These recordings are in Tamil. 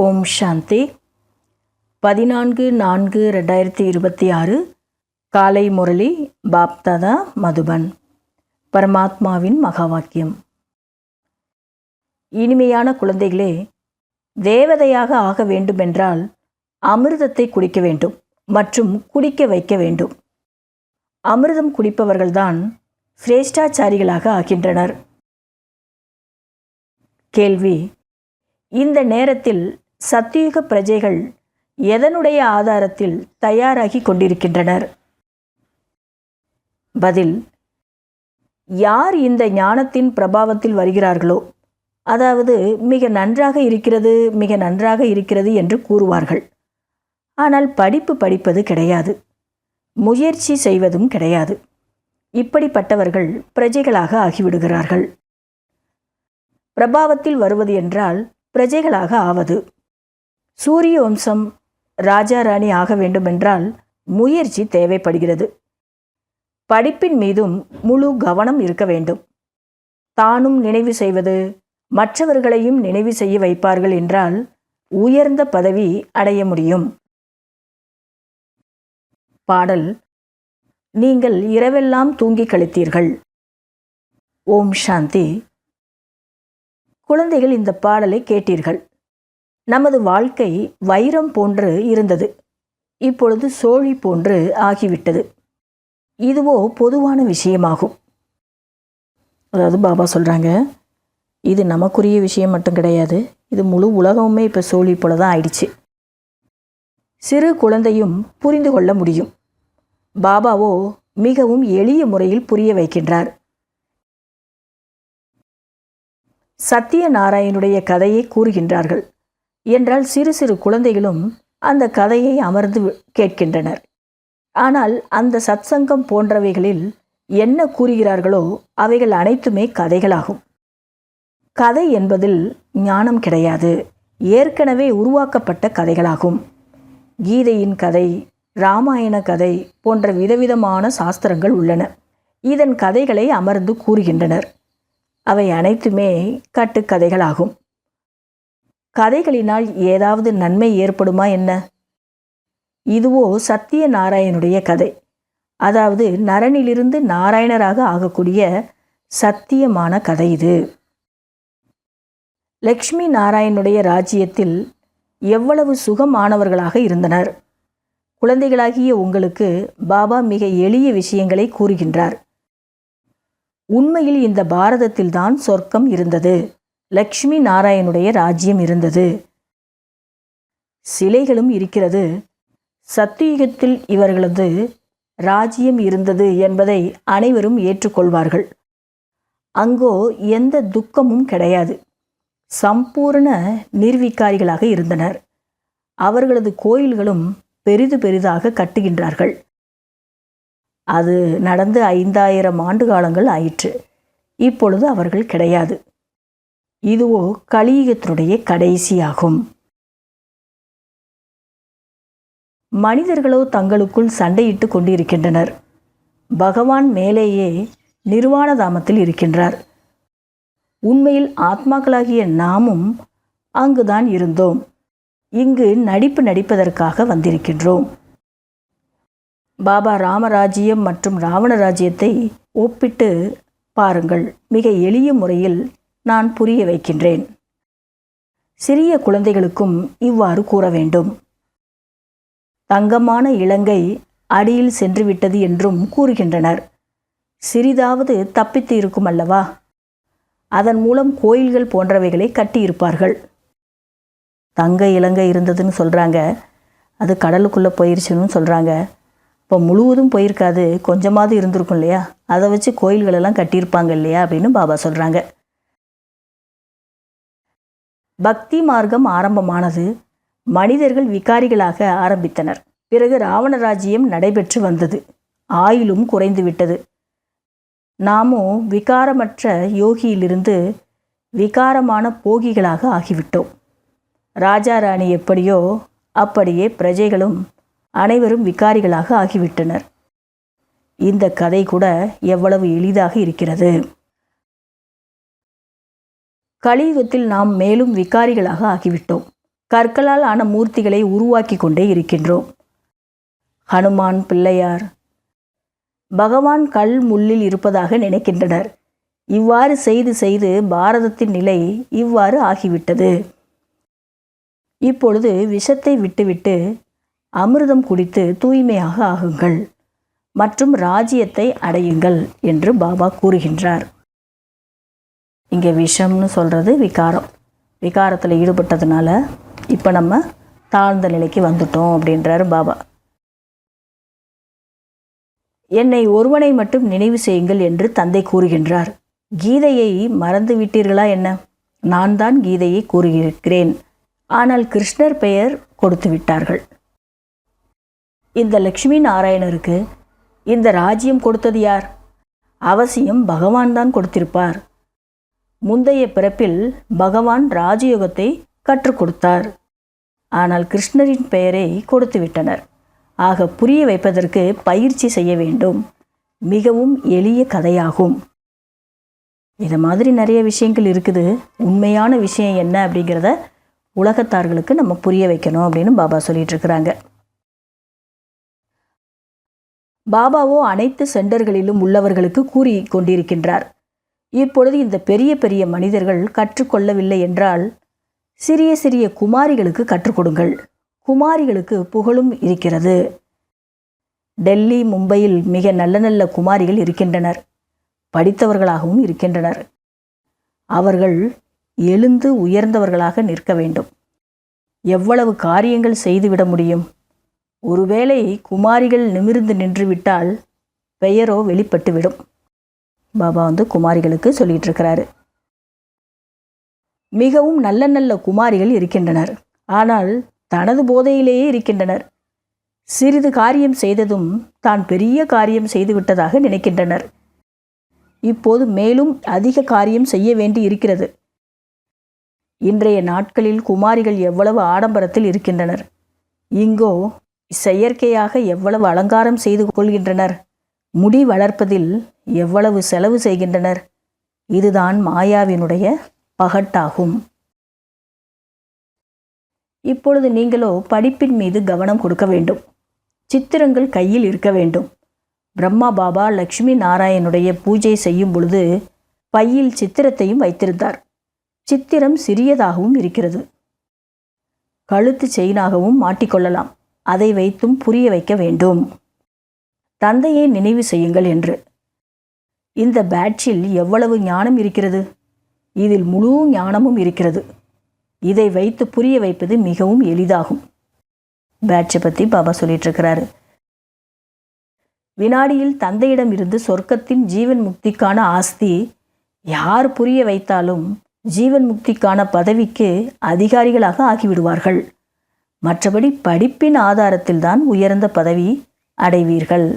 ஓம் சாந்தி. 14/4/2026 காலை முரளி பாப்தாதா மதுபன். பரமாத்மாவின் மகாவாக்கியம். இனிமையான குழந்தைகளே, தேவதையாக ஆக வேண்டுமென்றால் அமிர்தத்தை குடிக்க வேண்டும் மற்றும் குடிக்க வைக்க வேண்டும். அமிர்தம் குடிப்பவர்கள்தான் சிரேஷ்டாச்சாரிகளாக ஆகின்றனர். கேள்வி: இந்த நேரத்தில் சத்தியுக பிரஜைகள் எதனுடைய ஆதாரத்தில் தயாராகி கொண்டிருக்கின்றனர்? பதில்: யார் இந்த ஞானத்தின் பிரபாவத்தில் வருகிறார்களோ, அதாவது மிக நன்றாக இருக்கிறது, மிக நன்றாக இருக்கிறது என்று கூறுவார்கள். ஆனால் படிப்பது கிடையாது, முயற்சி செய்வதும் கிடையாது. இப்படிப்பட்டவர்கள் பிரஜைகளாக ஆகிவிடுகிறார்கள். பிரபாவத்தில் வருவது என்றால் பிரஜைகளாக ஆவது. சூரிய வம்சம் ராஜா ராணி ஆக வேண்டுமென்றால் முயற்சி தேவைப்படுகிறது. படிப்பின் மீதும் முழு கவனம் இருக்க வேண்டும். தானும் நினைவு செய்வது, மற்றவர்களையும் நினைவு செய்ய வைப்பார்கள் என்றால் உயர்ந்த பதவி அடைய முடியும். பாடல்: நீங்கள் இரவெல்லாம் தூங்கி கழித்தீர்கள். ஓம் சாந்தி. குழந்தைகள், இந்த பாடலை கேட்டீர்கள். நமது வாழ்க்கை வைரம் போன்று இருந்தது, இப்பொழுது சோழி போன்று ஆகிவிட்டது. இதுவோ பொதுவான விஷயமாகும். அதாவது பாபா சொல்கிறாங்க, இது நமக்குரிய விஷயம் மட்டும் கிடையாது, இது முழு உலகமுமே இப்போ சோழி போல தான் ஆயிடுச்சு. சிறு குழந்தையும் புரிந்து கொள்ள முடியும். பாபாவோ மிகவும் எளிய முறையில் புரிய வைக்கின்றார். சத்தியநாராயணுடைய கதையை கூறுகின்றார்கள் என்றால் சிறு சிறு குழந்தைகளும் அந்த கதையை அமர்ந்து கேட்கின்றனர். ஆனால் அந்த சத்சங்கம் போன்றவைகளில் என்ன கூறுகிறார்களோ அவைகள் அனைத்துமே கதைகளாகும். கதை என்பதில் ஞானம் கிடையாது, ஏற்கனவே உருவாக்கப்பட்ட கதைகளாகும். கீதையின் கதை, இராமாயண கதை போன்ற விதவிதமான சாஸ்திரங்கள் உள்ளன. இதன் கதைகளை அமர்ந்து கூறுகின்றனர். அவை அனைத்துமே கட்டுக்கதைகளாகும். கதைகளினால் ஏதாவது நன்மை ஏற்படுமா என்ன? இதுவோ சத்தியநாராயணுடைய கதை, அதாவது நரனிலிருந்து நாராயணராக ஆகக்கூடிய சத்தியமான கதை இது. லக்ஷ்மி நாராயணுடைய ராஜ்யத்தில் எவ்வளவு சுகமானவர்களாக இருந்தனர். குழந்தைகளாகிய உங்களுக்கு பாபா மிக எளிய விஷயங்களை கூறுகின்றார். உண்மையில் இந்த பாரதத்தில்தான் சொர்க்கம் இருந்தது, லக்ஷ்மி நாராயணுடைய ராஜ்யம் இருந்தது. சிலைகளும் இருக்கிறது. சத்தியுகத்தில் இவர்களது ராஜ்யம் இருந்தது என்பதை அனைவரும் ஏற்றுக்கொள்வார்கள். அங்கோ எந்த துக்கமும் கிடையாது. சம்பூர்ண நிர்விகாரிகளாக இருந்தனர். அவர்களது கோயில்களும் பெரிதாக கட்டுகின்றார்கள். அது நடந்து 5000 ஆண்டு காலங்கள் ஆயிற்று. இப்பொழுது அவர்கள் கிடையாது. இதுவோ கலியுகத்தினுடைய கடைசியாகும். மனிதர்களோ தங்களுக்குள் சண்டையிட்டு கொண்டிருக்கின்றனர். பகவான் மேலேயே நிர்வாண தாமத்தில் இருக்கின்றார். உண்மையில் ஆத்மாக்களாகிய நாமும் அங்குதான் இருந்தோம். இங்கு நடிப்பதற்காக வந்திருக்கின்றோம். பாபா ராமராஜ்யம் மற்றும் ராவண ராஜ்யத்தை ஒப்பிட்டு பாருங்கள். மிக எளிய முறையில் நான் புரிய வைக்கின்றேன். சிறிய குழந்தைகளுக்கும் இவ்வாறு கூற வேண்டும். தங்கமான இலங்கை அடியில் சென்றுவிட்டது என்றும் கூறுகின்றனர். சிறிதாவது தப்பித்து இருக்கும் அல்லவா? அதன் மூலம் கோயில்கள் போன்றவைகளை கட்டியிருப்பார்கள். தங்க இலங்கை இருந்ததுன்னு சொல்கிறாங்க, அது கடலுக்குள்ளே போயிருச்சுன்னு சொல்கிறாங்க. இப்போ முழுவதும் போயிருக்காது, கொஞ்சமாவது இருந்திருக்கும் இல்லையா? அதை வச்சு கோயில்களெல்லாம் கட்டியிருப்பாங்க இல்லையா அப்படின்னு பாபா சொல்கிறாங்க. பக்தி மார்க்கம் ஆரம்பமானது. மனிதர்கள் விகாரிகளாக ஆரம்பித்தனர். பிறகு ராவண ராஜ்யம் நடைபெற்று வந்தது. ஆயுளும் குறைந்து விட்டது. நாமும் விகாரமற்ற யோகியிலிருந்து விகாரமான போகிகளாக ஆகிவிட்டோம். ராஜா ராணி எப்படியோ அப்படியே பிரஜைகளும் அனைவரும் விகாரிகளாக ஆகிவிட்டனர். இந்த கதை கூட எவ்வளவு எளிதாக இருக்கிறது. கலியுகத்தில் நாம் மேலும் விகாரிகளாக ஆகிவிட்டோம். கற்களால் ஆன மூர்த்திகளை உருவாக்கி கொண்டே இருக்கின்றோம். ஹனுமான், பிள்ளையார், பகவான் கல் முள்ளில் இருப்பதாக நினைக்கின்றனர். இவ்வாறு செய்து செய்து பாரதத்தின் நிலை இவ்வாறு ஆகிவிட்டது. இப்பொழுது விஷத்தை விட்டுவிட்டு அமிர்தம் குடித்து தூய்மையாக ஆகுங்கள் மற்றும் ராஜ்யத்தை அடையுங்கள் என்று பாபா கூறுகின்றார். இங்கே விஷம்னு சொல்கிறது விகாரம். விகாரத்தில் ஈடுபட்டதுனால இப்போ நம்ம தாழ்ந்த நிலைக்கு வந்துட்டோம் அப்படின்றார் பாபா. என்னை ஒருவனை மட்டும் நினைவு செய்யுங்கள் என்று தந்தை கூறுகின்றார். கீதையை மறந்து விட்டீர்களா என்ன? நான் தான் கீதையை கூறுகிறேன். ஆனால் கிருஷ்ணர் பெயர் கொடுத்து விட்டார்கள். இந்த லக்ஷ்மி நாராயணருக்கு இந்த ராஜ்யம் கொடுத்தது யார்? அவசியம் பகவான் தான் கொடுத்திருப்பார். முந்தைய பிறப்பில் பகவான் ராஜயோகத்தை கற்றுக் கொடுத்தார். ஆனால் கிருஷ்ணரின் பெயரை கொடுத்து விட்டனர். ஆக புரிய வைப்பதற்கு பயிற்சி செய்ய வேண்டும். மிகவும் எளிய கதையாகும். இது மாதிரி நிறைய விஷயங்கள் இருக்குது. உண்மையான விஷயம் என்ன அப்படிங்கிறத உலகத்தார்களுக்கு நம்ம புரிய வைக்கணும் அப்படின்னு பாபா சொல்லிட்டு இருக்கிறாங்க. பாபாவோ அனைத்து சென்டர்களிலும் உள்ளவர்களுக்கு கூறி கொண்டிருக்கின்றார். இப்பொழுது இந்த பெரிய பெரிய மனிதர்கள் கற்றுக்கொள்ளவில்லை என்றால் சிறிய சிறிய குமாரிகளுக்கு கற்றுக் கொடுங்கள். குமாரிகளுக்கு புகழும் இருக்கிறது. டெல்லி, மும்பையில் மிக நல்ல நல்ல குமாரிகள் இருக்கின்றனர். படித்தவர்களாகவும் இருக்கின்றனர். அவர்கள் எழுந்து உயர்ந்தவர்களாக நிற்க வேண்டும். எவ்வளவு காரியங்கள் செய்துவிட முடியும். ஒருவேளை குமாரிகள் நிமிர்ந்து நின்றுவிட்டால் பெயரோ வெளிப்பட்டுவிடும். பாபா குமாரிகளுக்கு சொல்லிட்டு இருக்கிறாரு. மிகவும் நல்ல நல்ல குமாரிகள் இருக்கின்றனர். ஆனால் தனது போதையிலேயே இருக்கின்றனர். சிறிது காரியம் செய்ததும் தான் பெரிய காரியம் செய்துவிட்டதாக நினைக்கின்றனர். இப்போது மேலும் அதிக காரியம் செய்ய வேண்டி இருக்கிறது. இன்றைய நாட்களில் குமாரிகள் எவ்வளவு ஆடம்பரத்தில் இருக்கின்றனர். இங்கோ செயற்கையாக எவ்வளவு அலங்காரம் செய்து கொள்கின்றனர். முடி வளர்ப்பதில் எவ்வளவு செலவு செய்கின்றனர். இதுதான் மாயாவினுடைய பகட்டாகும். இப்பொழுது நீங்களோ படிப்பின் மீது கவனம் கொடுக்க வேண்டும். சித்திரங்கள் கையில் இருக்க வேண்டும். பிரம்மா பாபா லக்ஷ்மி நாராயணுடைய பூஜை செய்யும் பொழுது பையில் சித்திரத்தையும் வைத்திருந்தார். சித்திரம் சிறியதாகவும் இருக்கிறது. கழுத்து செயினாகவும் மாட்டிக்கொள்ளலாம். அதை வைத்தும் புரிய வைக்க வேண்டும். தந்தையை நினைவு செய்யுங்கள் என்று. இந்த பேட்சில் எவ்வளவு ஞானம் இருக்கிறது. இதில் முழு ஞானமும் இருக்கிறது. இதை வைத்து புரிய வைப்பது மிகவும் எளிதாகும். பேட்சை பற்றி பாபா சொல்லிட்டு இருக்கிறாரு. வினாடியில் தந்தையிடம் இருந்து சொர்க்கத்தின் ஜீவன் முக்திக்கான ஆஸ்தி யார் புரிய வைத்தாலும் ஜீவன் முக்திக்கான பதவிக்கு அதிகாரிகளாக ஆகிவிடுவார்கள். மற்றபடி படிப்பின் ஆதாரத்தில்தான் உயர்ந்த பதவி அடைவீர்கள்.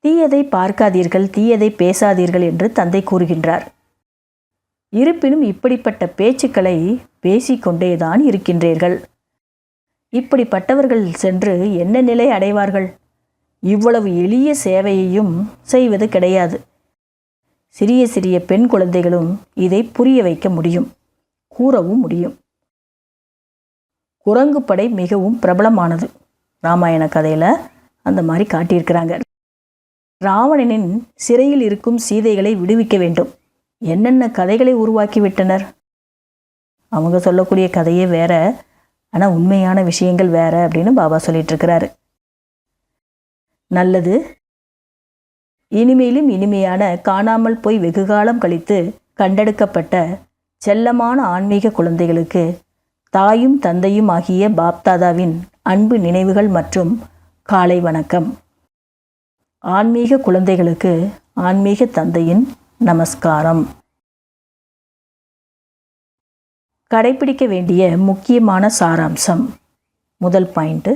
தீயதை பார்க்காதீர்கள், தீயதை பேசாதீர்கள் என்று தந்தை கூறுகின்றார். இருப்பினும் இப்படிப்பட்ட பேச்சுக்களை பேசிக்கொண்டேதான் இருக்கின்றீர்கள். இப்படிப்பட்டவர்கள் சென்று என்ன நிலை அடைவார்கள்? இவ்வளவு எளிய சேவையையும் செய்வது கிடையாது. சிறிய சிறிய பெண் குழந்தைகளும் இதை புரிய வைக்க முடியும், கூறவும் முடியும். குரங்கு படை மிகவும் பிரபலமானது. ராமாயண கதையில் அந்த மாதிரி காட்டியிருக்கிறாங்க. ராவணனின் சிறையில் இருக்கும் சீதைகளை விடுவிக்க வேண்டும். என்னென்ன கதைகளை உருவாக்கிவிட்டனர். அவங்க சொல்லக்கூடிய கதையே வேற, ஆனால் உண்மையான விஷயங்கள் வேற அப்படின்னு பாபா சொல்லிட்டு இருக்கிறாரு. நல்லது. இனிமேலும் இனிமையான காணாமல் போய் வெகுகாலம் கழித்து கண்டெடுக்கப்பட்ட செல்லமான ஆன்மீக குழந்தைகளுக்கு தாயும் தந்தையும் ஆகிய பாப்தாதாவின் அன்பு நினைவுகள் மற்றும் காலை வணக்கம். ஆன்மீக குழந்தைகளுக்கு ஆன்மீக தந்தையின் நமஸ்காரம். கடைபிடிக்க வேண்டிய முக்கியமான சாராம்சம். முதல் பாயிண்ட்,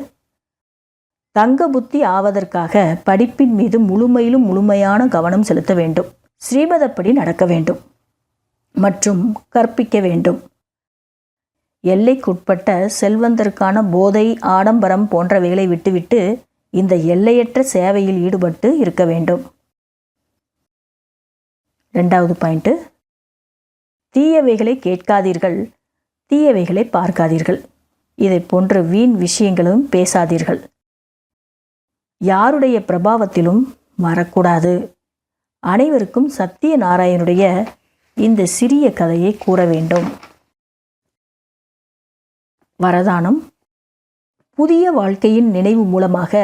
தங்க புத்தி ஆவதற்காக படிப்பின் மீது முழுமையிலும் முழுமையான கவனம் செலுத்த வேண்டும். ஸ்ரீமதப்படி நடக்க வேண்டும் மற்றும் கற்பிக்க வேண்டும். எல்லைக்குட்பட்ட செல்வந்தருக்கான போதை, ஆடம்பரம் போன்றவைகளை விட்டுவிட்டு இந்த எல்லையற்ற சேவையில் ஈடுபட்டு இருக்க வேண்டும். 2வது பாயிண்ட், தீயவைகளை கேட்காதீர்கள், தீயவைகளை பார்க்காதீர்கள். இதை போன்ற வீண் விஷயங்களும் பேசாதீர்கள். யாருடைய பிரபாவத்திலும் வரக்கூடாது. அனைவருக்கும் சத்தியநாராயணனுடைய இந்த சிறிய கதையை கூற வேண்டும். வரதானம். புதிய வாழ்க்கையின் நினைவு மூலமாக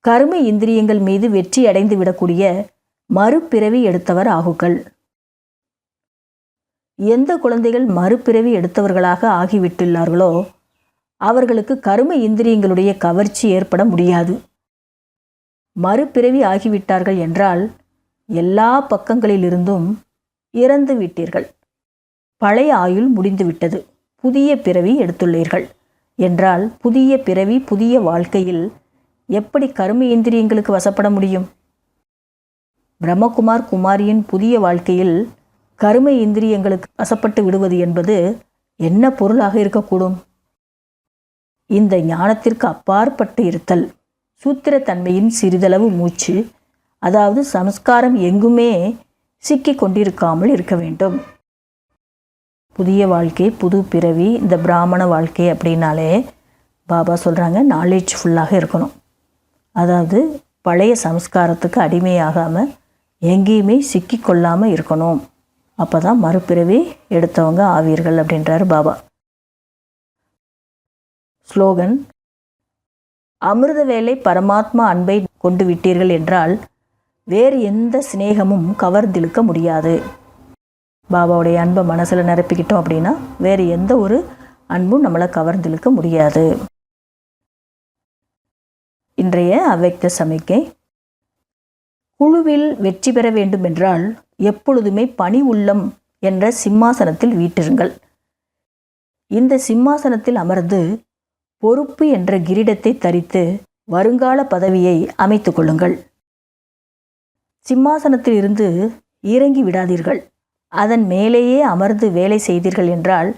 கர்ம இந்திரியங்கள் மீது வெற்றி அடைந்து விடக்கூடிய மறுபிறவி எடுத்தவர் ஆகுங்கள். எந்த குழந்தைகள் மறுபிறவி எடுத்தவர்களாக ஆகிவிட்டுள்ளார்களோ அவர்களுக்கு கர்ம இந்திரியங்களுடைய கவர்ச்சி ஏற்பட முடியாது. மறுபிறவி ஆகிவிட்டார்கள் என்றால் எல்லா பக்கங்களிலிருந்தும் இறந்து விட்டீர்கள். பழைய ஆயுள் முடிந்துவிட்டது. புதிய பிறவி எடுத்துள்ளீர்கள் என்றால் புதிய பிறவி புதிய வாழ்க்கையில் எப்படி கர்ம இந்திரியங்களுக்கு வசப்பட முடியும்? பிரம்மகுமார் குமாரியின் புதிய வாழ்க்கையில் கர்ம இந்திரியங்களுக்கு வசப்பட்டு விடுவது என்பது என்ன பொருளாக இருக்கக்கூடும்? இந்த ஞானத்திற்கு அப்பாற்பட்டு இருத்தல், சூத்திரத்தன்மையின் சிறிதளவு மூச்சு, அதாவது சம்ஸ்காரம் எங்குமே சிக்கிக் கொண்டிருக்காமல் இருக்க வேண்டும். புதிய வாழ்க்கை, புது பிறவி, இந்த பிராமண வாழ்க்கை அப்படின்னாலே பாபா சொல்கிறாங்க நாலேஜ்ஃபுல்லாக இருக்கணும். அதாவது பழைய சம்ஸ்காரத்துக்கு அடிமையாகாமல் எங்கேயுமே சிக்கிக்கொள்ளாமல் இருக்கணும். அப்போ தான் மறுபிறவி எடுத்தவங்க ஆவீர்கள் அப்படின்றார் பாபா. ஸ்லோகன். அமிர்த வேலை பரமாத்மா அன்பை கொண்டு விட்டீர்கள் என்றால் வேறு எந்த சிநேகமும் கவர்ந்திழுக்க முடியாது. பாபாவுடைய அன்பை மனசில் நிரப்பிக்கிட்டோம் அப்படின்னா வேறு எந்த ஒரு அன்பும் நம்மளை கவர்ந்திழுக்க முடியாது. இன்றைய அவ்வக்த சமிக்கை. குழுவில் வெற்றி பெற வேண்டும் என்றால் எப்பொழுதுமே பணி உள்ளம் என்ற சிம்மாசனத்தில் வீற்றிருங்கள். இந்த சிம்மாசனத்தில் அமர்ந்து பொறுப்பு என்ற கிரீடத்தை தரித்து வருங்கால பதவியை அமைத்து கொள்ளுங்கள். சிம்மாசனத்தில் இருந்து இறங்கி விடாதீர்கள். அதன் மேலேயே அமர்ந்து வேலை செய்தீர்கள் என்றால்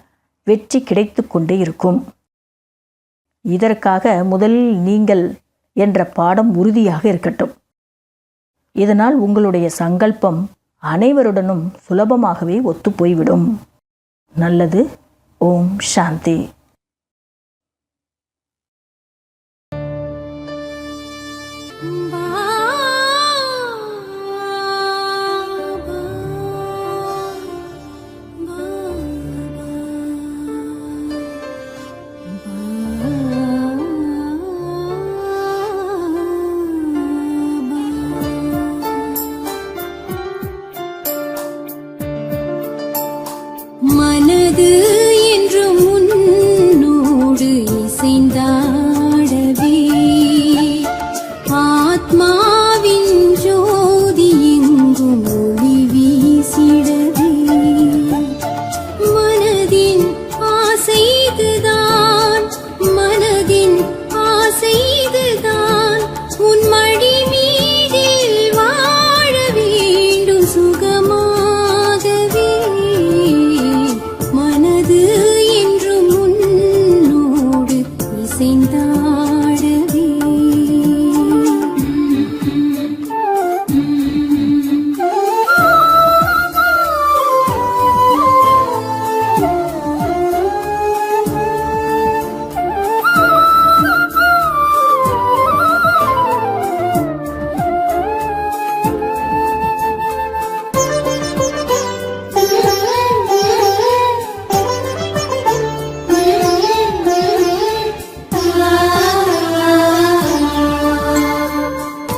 வெற்றி கிடைத்து கொண்டே இருக்கும். இதற்காக முதலில் நீங்கள் என்ற பாடம் உறுதியாக இருக்கட்டும். இதனால் உங்களுடைய சங்கல்பம் அனைவருடனும் சுலபமாகவே ஒத்துப்போய்விடும். நல்லது. ஓம் சாந்தி. மனது என்று முன்னோடு இசைந்தாடவே ஆத்மாவின் ஜோதி எங்கும் ஒளி வீசிடவே மனதின் ஆசைதுதான், மனதின் ஆசைதுதான் உன் மடி மீதில் வாழ வேண்டும் சுகமாகவே. மனது என்று முன்னோடு இசைந்தாடவே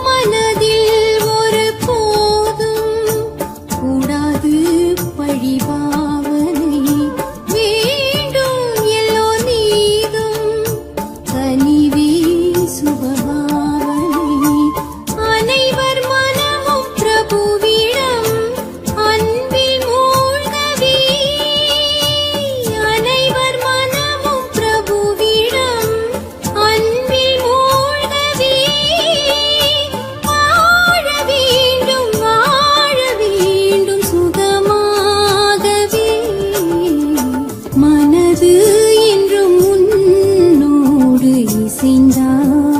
மனதில் ஒரு போதும் கூடாது பழிபாவனை வேண்டும் எல்லோர் மீதும் கனிவே சுபபாவனை அனைவர் மனமும் பிரபுவிடம் அன்பில் மூழ்கவே அனைவர் மனமும் பிரபுவிடம் அன்பில் மூழ்கவே வாழ வேண்டும் சுகமாகவே. மனது என்றும் முன்னோடு இசைந்தார்